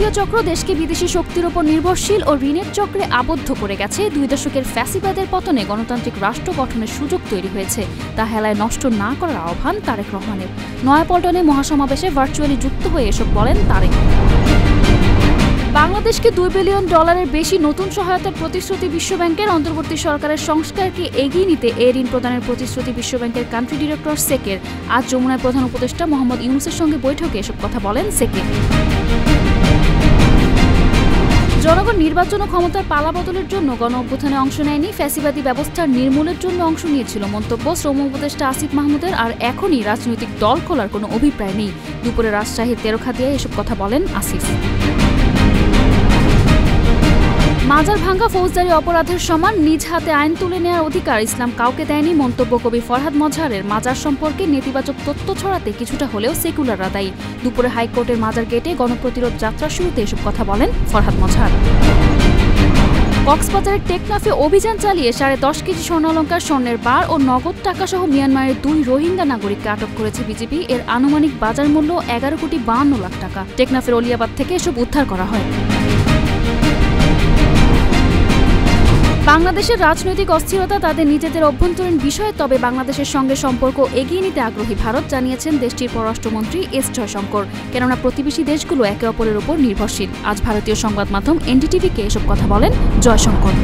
Mafia চক্র দেশকে বিদেশি শক্তির উপর নির্ভরশীল ও ঋণের চক্রে আবদ্ধ করে গেছে। 2 দশকের ফ্যাসিবাদের পতনে গণতান্ত্রিক রাষ্ট্র গঠনের সুযোগ তৈরি হয়েছে, তা হেলায় নষ্ট না করার আহ্বান তারেক রহমানের। নয়াপল্টনে মহাসমাবেশে ভার্চুয়ালি যুক্ত হয়ে এসব বলেন তারেক। বাংলাদেশকে $2 বিলিয়ন বেশি নতুন সহায়তার প্রতিশ্রুতি বিশ্বব্যাংকের। অন্তর্বর্তী সরকারের সংস্কারকে এগিয়ে নিতে এ ঋণ প্রদানের প্রতিশ্রুতি বিশ্বব্যাংকের কান্ট্রি ডিরেক্টর সেকের। আজ যমুনার প্রধান উপদেষ্টা মোহাম্মদ ইউনূসের সঙ্গে বৈঠকে এসব কথা বলেন সেকে। জনগণ নির্বাচন ও ক্ষমতার পালাবদলের জন্য গণ অভ্যুত্থানে অংশ নেয়নি, ফ্যাসিবাদী ব্যবস্থার নির্মূলের জন্য অংশ নিয়েছিল মন্তব্য শ্রম উপদেষ্টা আসিফ মাহমুদের। আর এখনই রাজনৈতিক দল খোলার কোনো অভিপ্রায় নেই। দুপুরে রাজশাহীর তেরখাদিয়ায় এসব কথা বলেন আসিফ। মাজার ভাঙ্গা ফৌজদারি অপরাধের সমান, নিজ হাতে আইন তুলে নেওয়ার অধিকার ইসলাম কাউকে দেয়নি মন্তব্য কবি ফরহাদ মজহারের। মাজার সম্পর্কে নেতিবাচক তথ্য ছড়াতে কিছুটা হলেও সেকুলাররা দায়ী। দুপুরে হাইকোর্টের মাজার গেটে গণপ্রতিরোধ যাত্রার শুরুতে এসব কথা বলেন ফরহাদ মজহার। কক্সবাজারের টেকনাফে অভিযান চালিয়ে 10.5 কেজি স্বর্ণালংকার, স্বর্ণের বার ও নগদ টাকা সহ মিয়ানমারের 2 রোহিঙ্গা নাগরিককে আটক করেছে বিজিবি। এর আনুমানিক বাজার মূল্য 11.52 কোটি টাকা। টেকনাফের অলিয়াবাদ থেকে এসব উদ্ধার করা হয়। বাংলাদেশের রাজনৈতিক অস্থিরতা তাদের নিজেদের অভ্যন্তরীণ বিষয়, তবে বাংলাদেশের সঙ্গে সম্পর্ক এগিয়ে নিতে আগ্রহী ভারত, জানিয়েছেন দেশটির পররাষ্ট্রমন্ত্রী এস জয়শঙ্কর। কেননা প্রতিবেশী দেশগুলো একে অপরের উপর নির্ভরশীল। আজ ভারতীয় সংবাদ মাধ্যম এনডিটিভিকে এসব কথা বলেন জয়শঙ্কর।